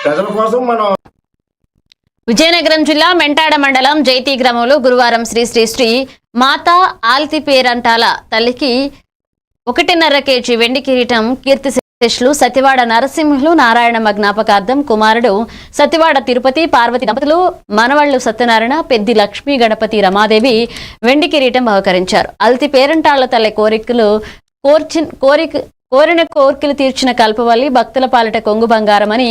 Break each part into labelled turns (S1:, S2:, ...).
S1: ప్రజల కోసం మనం.
S2: విజయనగరం జిల్లా మెంటాడ మండలం జైతి గ్రామంలో గురువారం శ్రీ శ్రీ శ్రీ మాతా ఆల్తిపేరంటాల తల్లికి 1.5 కేజీ వెండి కిరీటం కీర్తిశేషులు సతివాడ నరసింహులు నారాయణమ్మ జ్ఞాపకార్థం కుమారుడు సతివాడ తిరుపతి పార్వతి దంపతులు మనవళ్లు సత్యనారాయణ పెద్ది లక్ష్మీ గణపతి రమాదేవి వెండి కిరీటం బహుకరించారు. ఆల్తిపేరంటాళ్ల తల్లి కోరిన కోర్కెలు తీర్చిన కల్పవల్లి భక్తుల పాలిట కొంగు బంగారమని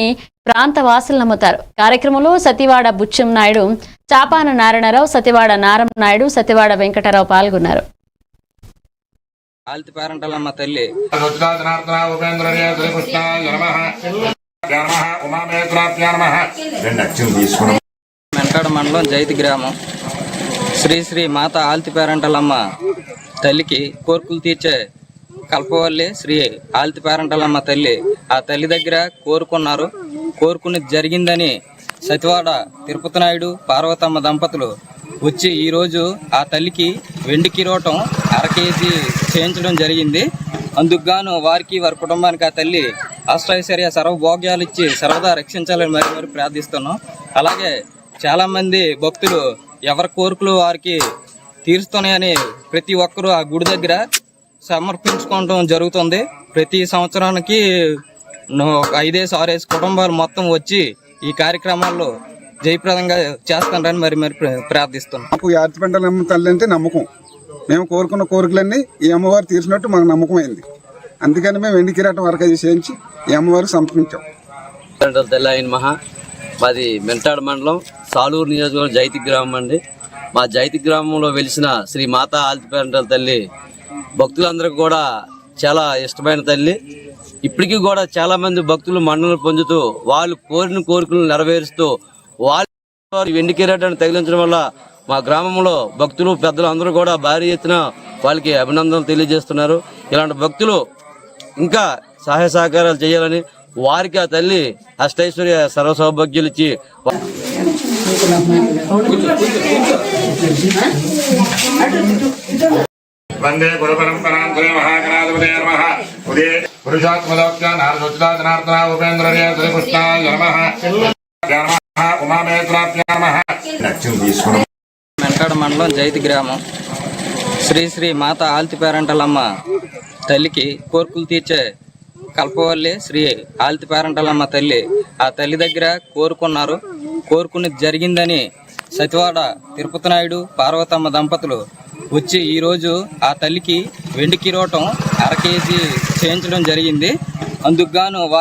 S2: ప్రాంత వాసులు నమ్ముతారు. కార్యక్రమంలో సతివాడ బుచ్చం నాయుడు, చాపాన నారాయణరావు, సతివాడ నారమ్మ నాయుడు, సతివాడ వెంకటరావు పాల్గొన్నారు.
S3: ఆల్తిపేరంటాలమ్మ తల్లి మెంటాడ మండలం జైతి గ్రామం శ్రీ శ్రీ మాత ఆల్తిపేరంటాలమ్మ తల్లికి కోర్కులు తీర్చే కల్పవల్లి శ్రీ ఆల్తిపేరంటాలమ్మ తల్లి ఆ తల్లి దగ్గర కోరుకుని జరిగిందని సతివాడ తిరుపతి నాయుడు పార్వతమ్మ దంపతులు వచ్చి ఈరోజు ఆ తల్లికి వెండి కిరీటం 1/2 కేజీ చేయించడం జరిగింది. అందుకు గాను వారికి వారి కుటుంబానికి ఆ తల్లి అష్టైశ్వర్య సర్వభోగ్యాలు ఇచ్చి సర్వదా రక్షించాలని మరి ప్రార్థిస్తున్నాం. అలాగే చాలామంది భక్తులు ఎవరి కోరికలు వారికి తీరుస్తున్నాయని ప్రతి ఒక్కరూ ఆ గుడి దగ్గర సమర్పించుకోవడం జరుగుతుంది. ప్రతి సంవత్సరానికి 5-6 కుటుంబాలు మొత్తం వచ్చి ఈ కార్యక్రమాల్లో జయప్రదంగా చేస్తానని మరి ప్రార్థిస్తున్నాం.
S4: మాకు ఆల్తిపేరంటాలమ్మ తల్లి అంటే నమ్మకం. మేము కోరుకున్న కోరికలన్నీ ఈ అమ్మవారు తీర్చినట్టు మాకు నమ్మకం అయింది. అందుకని మేము వెండి కిరీటం 1/2 కేజీ చేయించి ఈ అమ్మవారు సమర్పించాం.
S5: తల్లి అయిన మహా మాది మెంటాడ మండలం సాలూరు నియోజకవర్గం జైతి గ్రామం అండి. మా జైతి గ్రామంలో వెలిసిన శ్రీ మాతా ఆల్తిపేరంటాల తల్లి భక్తులందరికీ కూడా చాలా ఇష్టమైన తల్లి. ఇప్పటికీ కూడా చాలా మంది భక్తులు మన్ననలు పొందుతూ వాళ్ళు కోరిన కోరికలను నెరవేరుస్తూ వాళ్ళు వెండి కిరీటాన్ని తగిలించడం వల్ల మా గ్రామంలో భక్తులు పెద్దలు అందరూ కూడా భారీ ఎత్తున వాళ్ళకి అభినందనలు తెలియజేస్తున్నారు. ఇలాంటి భక్తులు ఇంకా సహాయ సహకారాలు చేయాలని వారికి ఆ తల్లి అష్టైశ్వర్య సర్వ సౌభాగ్యాలు ఇచ్చి
S1: వందే గురు పరంపరాం శ్రీ మహాగణాధిపతే నమః. ఉదే పురుషోత్తమలోక్య నారదోచితాజనార్దన ఉపేంద్రర్య శ్రీకృష్ణాయ నమః. ఉమామేశ్వరాభ్యో నమః.
S3: మెంటాడ మండలం జైతి గ్రామం శ్రీ శ్రీ మాత ఆల్తిపేరంటాలమ్మ తల్లికి కోర్కులు తీర్చే కల్పవల్లి శ్రీ ఆల్తిపేరంటాలమ్మ తల్లి ఆ తల్లి దగ్గర కోరుకుని జరిగిందని సతివాడ తిరుపతి నాయుడు పార్వతమ్మ దంపతులు వచ్చి ఈరోజు ఆ తల్లికి వెండి కిరీటం 1/2 కేజీ చేయించడం జరిగింది. అందుకు గాను